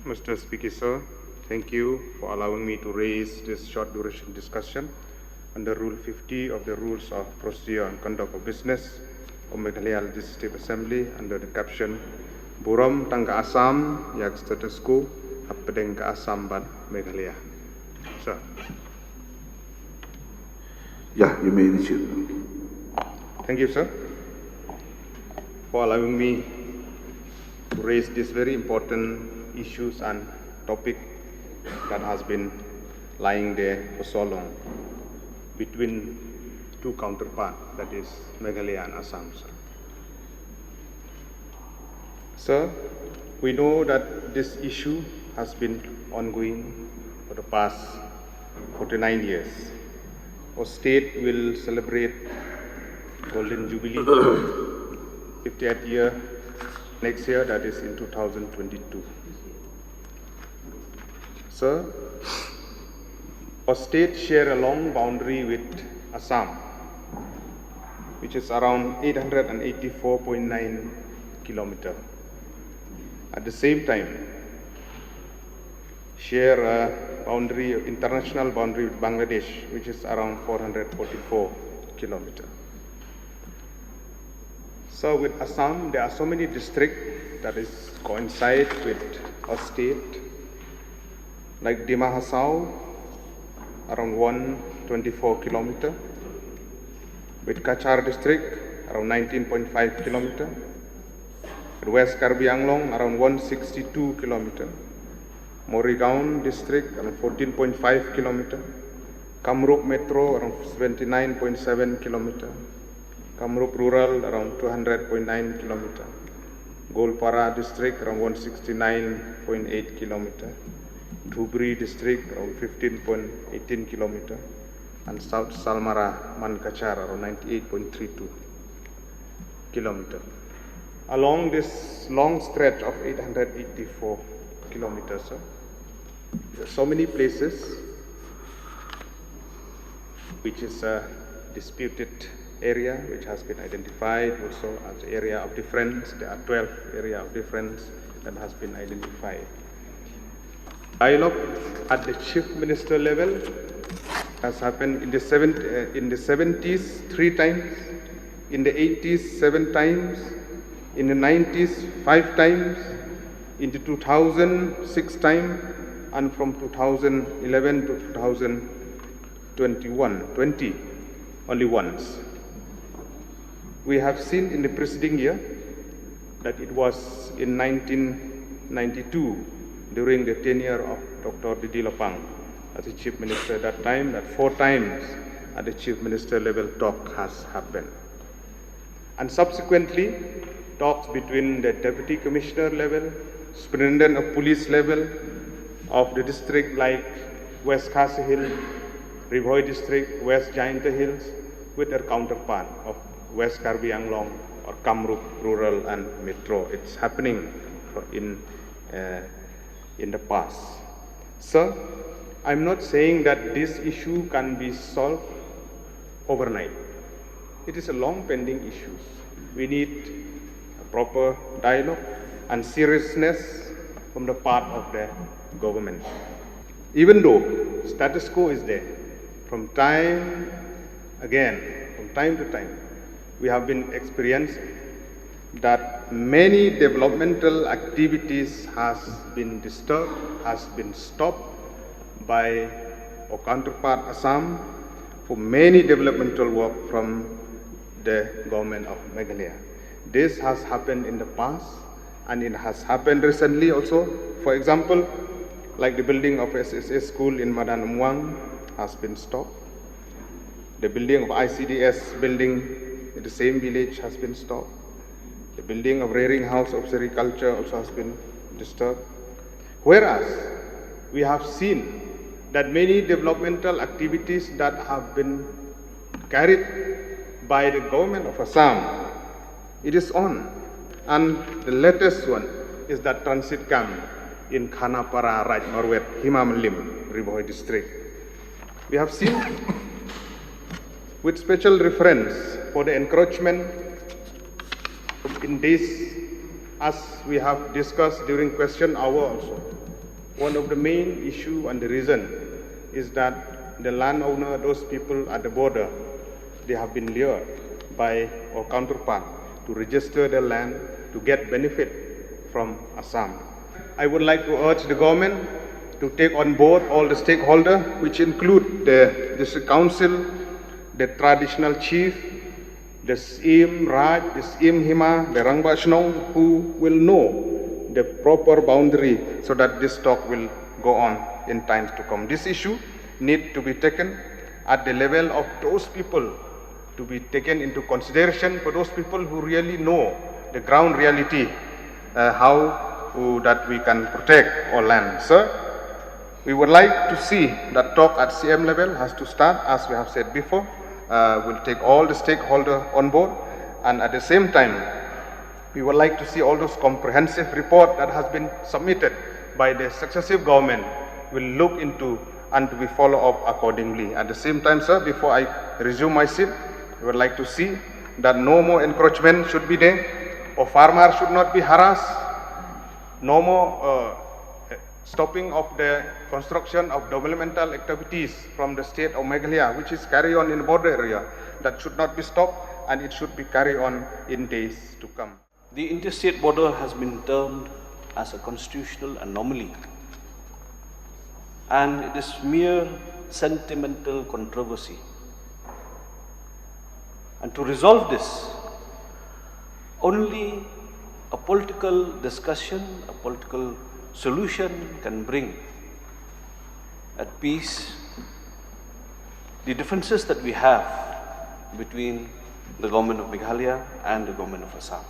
Mr. Speaker, sir. Thank you for allowing me to raise this short duration discussion under Rule 50 of the Rules of Procedure and Conduct of Business of Meghalaya Legislative Assembly under the caption Burom Tangga Assam Yak Status Quo Hapedeng ke Assam Ban Meghalaya. Sir. Yeah, you may initiate. Thank you, sir, for allowing me to raise this very important issues and topic that has been lying there for so long between two counterparts, that is Meghalaya and Assam. Sir, we know that this issue has been ongoing for the past 49 years. Our state will celebrate Golden Jubilee 50th year next year, that is in 2022. Sir, our state share a long boundary with Assam, which is around 884.9 kilometers. At the same time, share a boundary, international boundary with Bangladesh, which is around 444 kilometers. So with Assam, there are so many districts that is coincide with our state, like Dima Hasao, around 124 kilometers, with Kachar district, around 19.5 kilometers, with West Karbi Anglong, around 162 kilometers, Morrigaon district, around 14.5 kilometers, Kamrup Metro, around 79.7 kilometers, Kamrup Rural, around 200.9 kilometers, Golpara district, around 169.8 kilometers, Dhubri district, around 15.18 kilometers, and South Salmara Mankachar, around 98.32 kilometers. Along this long stretch of 884 kilometers, there are so many places which is a disputed area which has been identified also as area of difference. There are 12 area of difference that has been identified. Dialogue at the chief minister level has happened in the 70s 3 times, in the 80s 7 times, in the 90s 5 times, in the 2000 6 times, and from 2011 to 2020 only once. We have seen in the preceding year that it was in 1992 during the tenure of Dr. Didi Lapang as the chief minister at that time, that 4 times at the chief minister level talk has happened. And subsequently, talks between the deputy commissioner level, superintendent of police level of the district like West Khasi Hill, Ribhoi district, West Jaintia Hills, with their counterpart of West Karbi Anglong or Kamrup Rural and Metro. It's happening in the past. Sir, I'm not saying that this issue can be solved overnight. It is a long pending issue. We need a proper dialogue and seriousness from the part of the government. Even though status quo is there, from time to time, we have been experiencing that many developmental activities has been disturbed, has been stopped by our counterpart Assam for many developmental work from the government of Meghalaya. This has happened in the past and it has happened recently also. For example, like the building of SSS school in Madan Umwang has been stopped. The building of ICDS building in the same village has been stopped. The building of rearing house of sericulture also has been disturbed. Whereas we have seen that many developmental activities that have been carried by the government of Assam, it is on. And the latest one is that transit camp in Khanapara, Raj Norwet, Himamalim, Ribhoi district. We have seen with special reference for the encroachment in this, as we have discussed during question hour also, One of the main issue and the reason is that the landowner, those people at the border, they have been lured by our counterpart to register their land to get benefit from Assam. I would like to urge the government to take on board all the stakeholders, which include the district council, the traditional chief, the SIM Raj, the SIM Hima, the Rangba Shnong, who will know the proper boundary so that this talk will go on in times to come. This issue need to be taken at the level of those people, to be taken into consideration for those people who really know the ground reality, how that we can protect our land. Sir, we would like to see that talk at CM level has to start, as we have said before. We'll take all the stakeholders on board, and at the same time, we would like to see all those comprehensive report that has been submitted by the successive government will look into and to be followed up accordingly. At the same time, sir, before I resume my seat, we would like to see that no more encroachment should be there, or farmers should not be harassed, no more stopping of the construction of developmental activities from the state of Meghalaya, which is carried on in the border area. That should not be stopped, and it should be carried on in days to come. The interstate border has been termed as a constitutional anomaly, and it is mere sentimental controversy. And to resolve this, only a political discussion, a political solution can bring at peace the differences that we have between the government of Meghalaya and the government of Assam.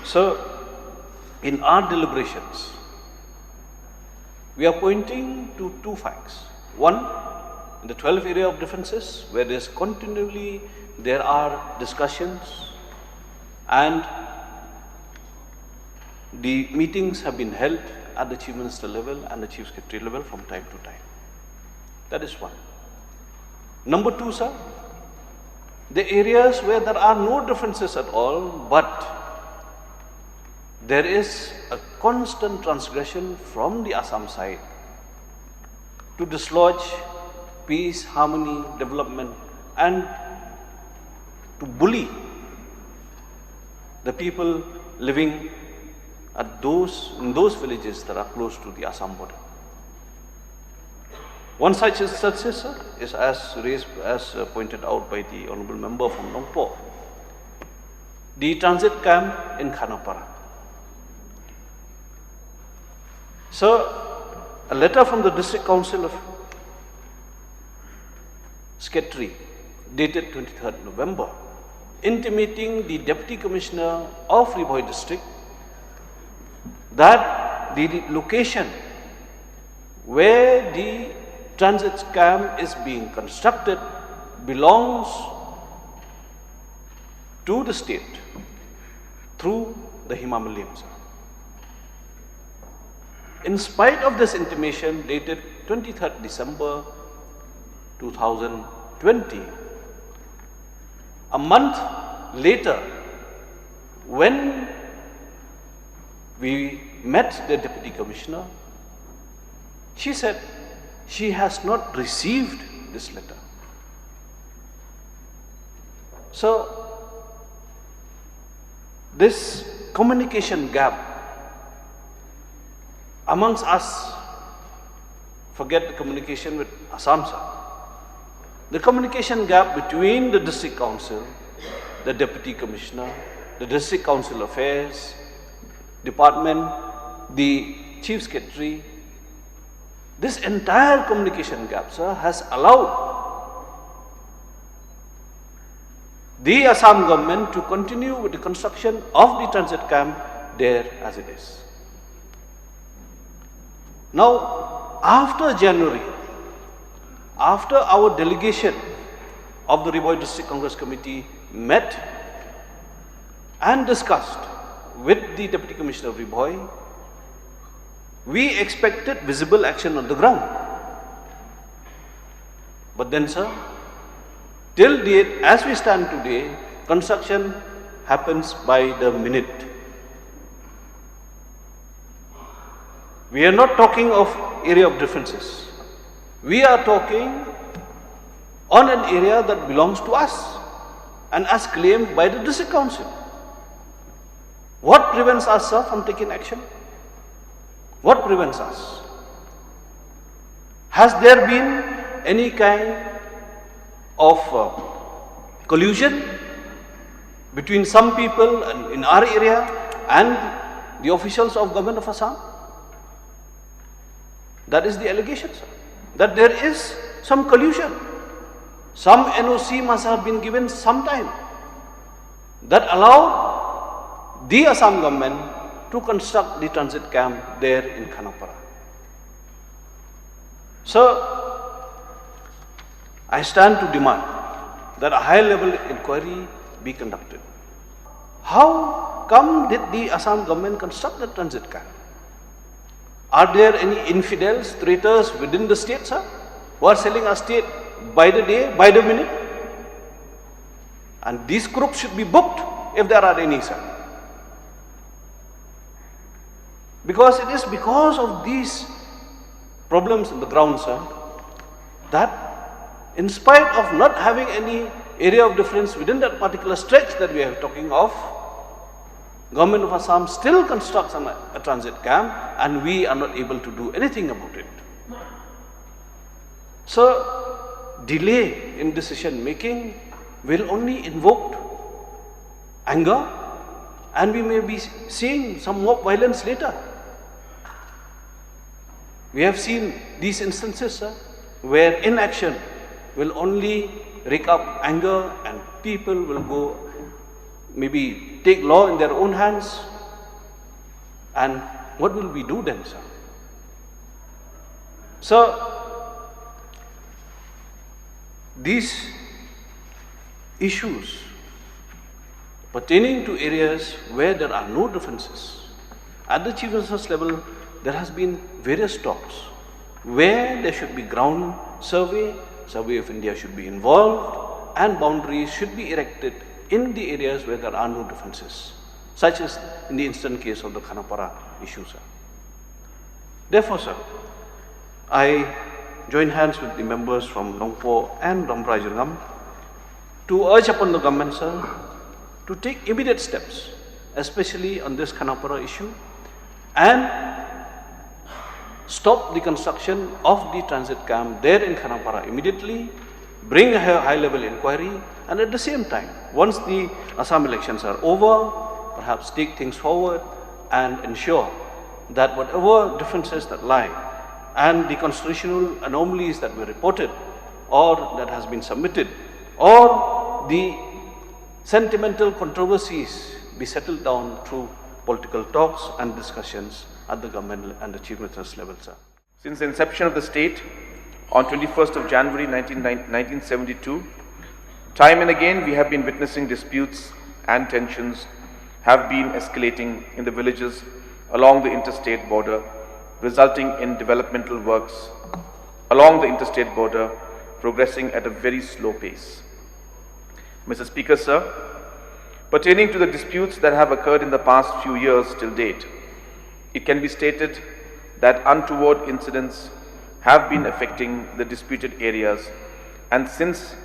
So, in our deliberations, we are pointing to two facts. One, in the 12th area of differences, where there are discussions and the meetings have been held at the Chief Minister level and the Chief Secretary level from time to time. That is one. Number two, sir, the areas where there are no differences at all, but there is a constant transgression from the Assam side to dislodge peace, harmony, development, and to bully the people living at in those villages that are close to the Assam border. One such instance, sir, is as pointed out by the honourable member from Nongpo, the transit camp in Khanapara. So, a letter from the District Council of Sketri, dated 23rd November, intimating the Deputy Commissioner of Ribhoi District that the location where the transit camp is being constructed belongs to the state through the Himalayan. In spite of this intimation dated 23rd December 2020, a month later, when we met the Deputy Commissioner, she said she has not received this letter. So, this communication gap amongst us, forget the communication with Assam sir, the communication gap between the District Council, the Deputy Commissioner, the District Council Affairs Department, the Chief Secretary, this entire communication gap, sir, has allowed the Assam government to continue with the construction of the transit camp there as it is. Now, after January, after our delegation of the Ribhoi District Congress Committee met and discussed with the Deputy Commissioner of Ribhoi, we expected visible action on the ground. But then, sir, till date, as we stand today, construction happens by the minute. We are not talking of area of differences. We are talking on an area that belongs to us and as claimed by the district council. What prevents us, sir, from taking action? What prevents us? Has there been any kind of collusion between some people in our area and the officials of government of Assam? That is the allegation, sir, that there is some collusion. Some NOC must have been given some time that allowed the Assam government to construct the transit camp there in Khanapara. So, I stand to demand that a high-level inquiry be conducted. How come did the Assam government construct the transit camp? Are there any infidels, traitors within the state, sir, who are selling our state by the day, by the minute? And these groups should be booked if there are any, sir. Because it is because of these problems in the ground, sir, that in spite of not having any area of difference within that particular stretch that we are talking of, Government of Assam still constructs a transit camp and we are not able to do anything about it. So, delay in decision making will only invoke anger and we may be seeing some more violence later. We have seen these instances, sir, where inaction will only rake up anger and people will go maybe take law in their own hands. And what will we do then, sir? So, these issues pertaining to areas where there are no differences, at the Chief Minister's level, there has been various talks where there should be ground survey, Survey of India should be involved, and boundaries should be erected in the areas where there are no differences, such as in the instant case of the Khanapara issue, sir. Therefore, sir, I join hands with the members from Nongpo and Ramrajurangam to urge upon the government, sir, to take immediate steps, especially on this Khanapara issue, and stop the construction of the transit camp there in Khanapara immediately, bring a high-level inquiry, and at the same time, once the Assam elections are over, perhaps take things forward and ensure that whatever differences that lie and the constitutional anomalies that were reported or that has been submitted or the sentimental controversies be settled down through political talks and discussions at the government and the Chief Minister's level, sir. Since the inception of the state on 21st of January 1972, time and again we have been witnessing disputes and tensions have been escalating in the villages along the interstate border, resulting in developmental works along the interstate border progressing at a very slow pace. Mr. Speaker, sir, pertaining to the disputes that have occurred in the past few years till date, it can be stated that untoward incidents have been affecting the disputed areas, and since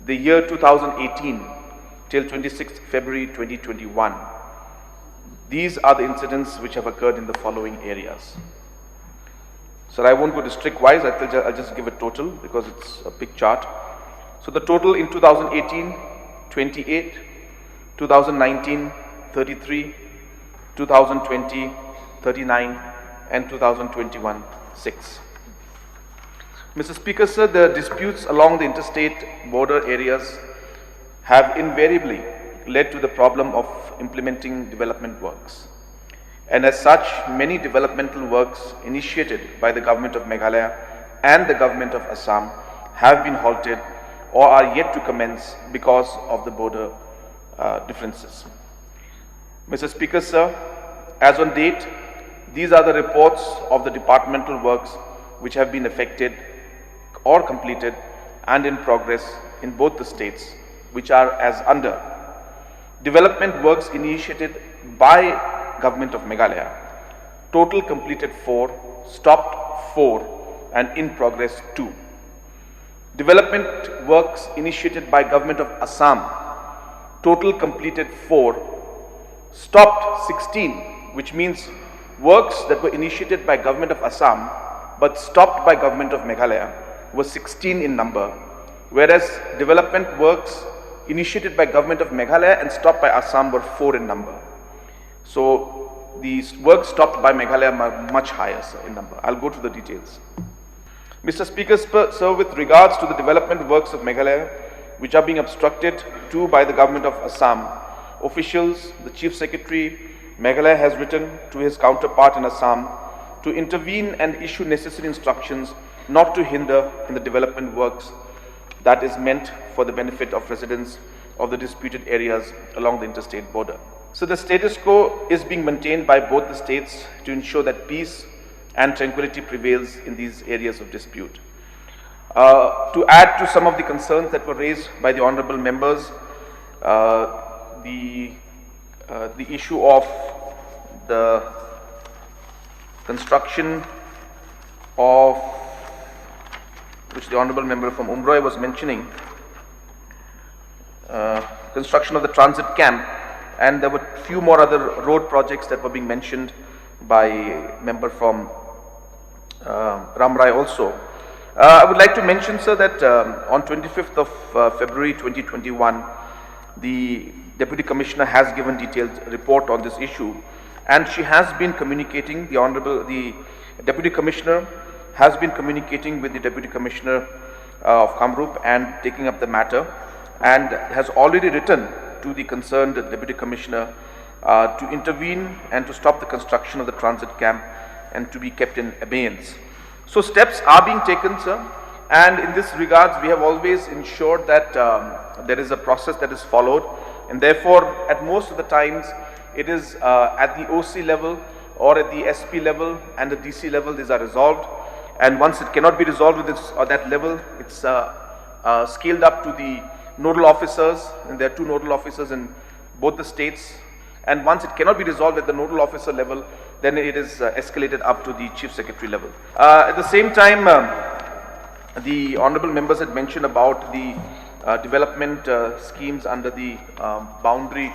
the year 2018 till 26th February 2021, these are the incidents which have occurred in the following areas. So I won't go district-wise, I'll just give a total because it's a big chart. So the total in 2018, 28, 2019, 33, 2020, 39, and 2021, 6. Mr. Speaker, sir, the disputes along the interstate border areas have invariably led to the problem of implementing development works. And as such, many developmental works initiated by the government of Meghalaya and the government of Assam have been halted or are yet to commence because of the border differences. Mr. Speaker, sir, as on date, these are the reports of the departmental works which have been affected or completed and in progress in both the states, which are as under: development works initiated by Government of Meghalaya total completed 4, stopped 4, and in progress 2. Development works initiated by Government of Assam, total completed 4, stopped 16, which means works that were initiated by Government of Assam but stopped by Government of Meghalaya were 16 in number, whereas development works initiated by Government of Meghalaya and stopped by Assam were 4 in number. So these works stopped by Meghalaya are much higher, sir, in number. I'll go to the details. Mr. Speaker, sir, with regards to the development works of Meghalaya, which are being obstructed too by the Government of Assam, officials, the Chief Secretary, Meghalaya has written to his counterpart in Assam to intervene and issue necessary instructions not to hinder in the development works that is meant for the benefit of residents of the disputed areas along the interstate border. So the status quo is being maintained by both the states to ensure that peace and tranquility prevails in these areas of dispute. To add to some of the concerns that were raised by the honorable members, the issue of the construction of, which the honorable member from Umroi was mentioning, construction of the transit camp, and there were few more other road projects that were being mentioned by member from Ramrai also. I would like to mention, sir, that on 25th of February 2021, the Deputy Commissioner has given detailed report on this issue, and she has been communicating, the Deputy Commissioner has been communicating with the Deputy Commissioner of Kamrup and taking up the matter, and has already written to the concerned Deputy Commissioner to intervene and to stop the construction of the transit camp and to be kept in abeyance. So steps are being taken, sir, and in this regards we have always ensured that there is a process that is followed, and therefore at most of the times it is at the OC level or at the SP level and the DC level these are resolved, and once it cannot be resolved with this or that level, it's scaled up to the nodal officers, and there are 2 nodal officers in both the states, and once it cannot be resolved at the nodal officer level, then it is escalated up to the Chief Secretary level. At the same time, the honorable members had mentioned about the development schemes under the boundary,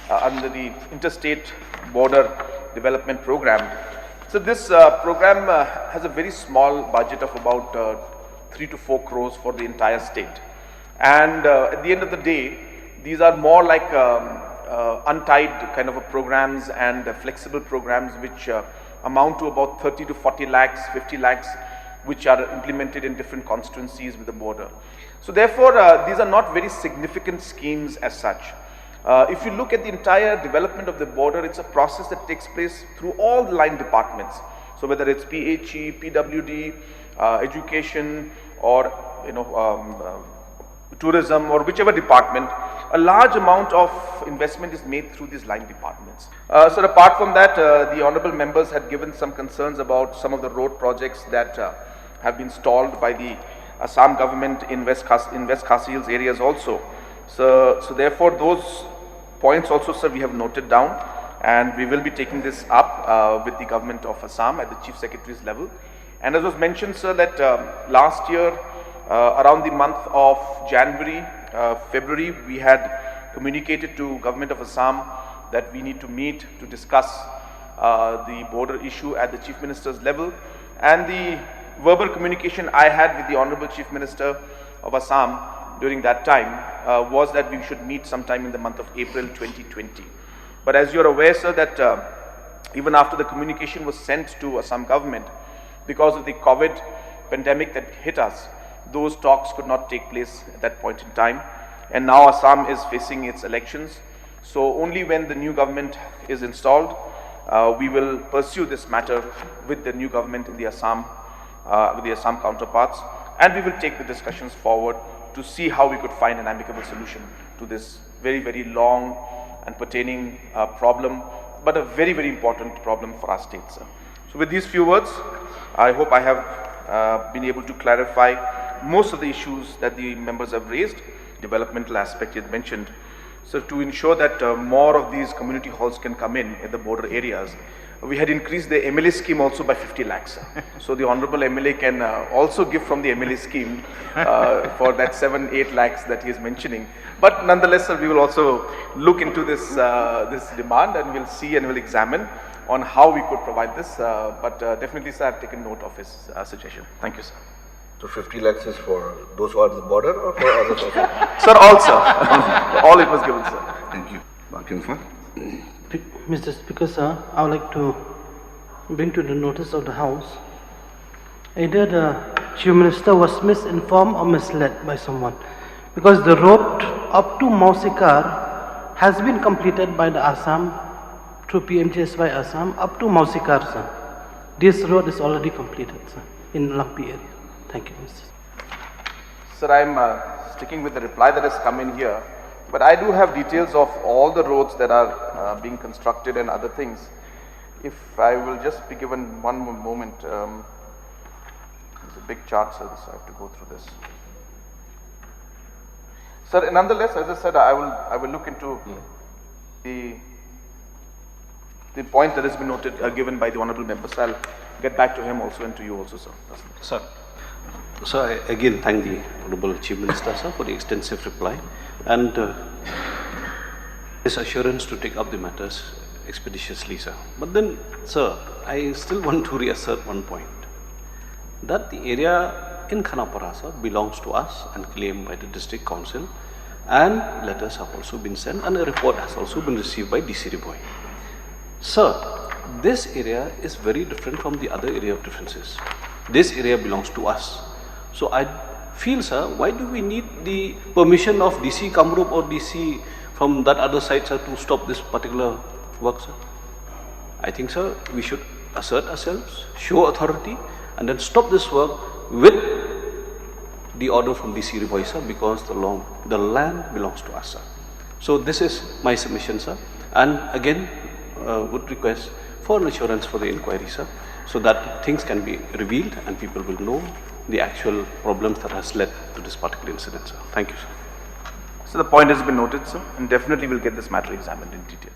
under the interstate border development program. So this program has a very small budget of about 3 to 4 crores for the entire state. And at the end of the day, these are more like untied kind of programs and flexible programs which amount to about 30 to 40 lakhs, 50 lakhs, which are implemented in different constituencies with the border. So therefore, these are not very significant schemes as such. If you look at the entire development of the border, it's a process that takes place through all the line departments. So whether it's PHE, PWD, education, or tourism, or whichever department, a large amount of investment is made through these line departments. So apart from that, the honorable members had given some concerns about some of the road projects that have been stalled by the Assam government in West Khasi Hills areas also. So therefore those points also, sir, we have noted down, and we will be taking this up with the government of Assam at the Chief Secretary's level. And as was mentioned, sir, that last year around the month of January, February, we had communicated to government of Assam that we need to meet to discuss the border issue at the Chief Minister's level, and the verbal communication I had with the Honorable Chief Minister of Assam during that time was that we should meet sometime in the month of April 2020. But as you are aware, sir, that even after the communication was sent to Assam government, because of the COVID pandemic that hit us, those talks could not take place at that point in time. And now Assam is facing its elections. So only when the new government is installed, we will pursue this matter with the new government in the Assam, with the Assam counterparts, and we will take the discussions forward to see how we could find an amicable solution to this very, very long and pertaining problem, but a very, very important problem for our state, sir. So with these few words, I hope I have been able to clarify most of the issues that the members have raised, developmental aspect you had mentioned. So to ensure that more of these community halls can come in the border areas, we had increased the MLA scheme also by 50 lakhs. Sir. So the Honorable MLA can also give from the MLA scheme for that 7-8 lakhs that he is mentioning. But nonetheless, sir, we will also look into this, this demand, and we'll see and we'll examine on how we could provide this. But definitely, sir, I've taken note of his suggestion. Thank you, sir. So 50 lakhs is for those who are at the border or for others also? Sir, all, sir. All it was given, sir. Thank you. Bakinfa? Mr. Speaker, sir, I would like to bring to the notice of the House either the Chief Minister was misinformed or misled by someone, because the road up to Mausikar has been completed by the Assam through PMGSY Assam up to Mausikar, sir. This road is already completed, sir, in Lampi area. Thank you, Mr. Sir, I'm sticking with the reply that has come in here, but I do have details of all the roads that are being constructed and other things. If I will just be given one more moment, there's a big chart, sir, so I have to go through this. Sir, nonetheless, as I said, I will look into the point that has been noted, given by the honourable member. So I'll get back to him also and to you also, sir. Sir. So I again thank the Honourable Chief Minister, sir, for the extensive reply and his assurance to take up the matters expeditiously, sir. But then, sir, I still want to reassert one point, that the area in Khanapara, sir, belongs to us and claimed by the District Council, and letters have also been sent and a report has also been received by DC Riboy. Sir, this area is very different from the other area of differences. This area belongs to us. So I feel, sir, why do we need the permission of DC Kamrup or DC from that other side, sir, to stop this particular work, sir? I think, sir, we should assert ourselves, show authority, and then stop this work with the order from DC Riboy, sir, because the land belongs to us, sir. So this is my submission, sir, and again would request for an assurance for the inquiry, sir, so that things can be revealed and people will know the actual problems that has led to this particular incident, sir. Thank you, sir. So the point has been noted, sir, and definitely we'll get this matter examined in detail.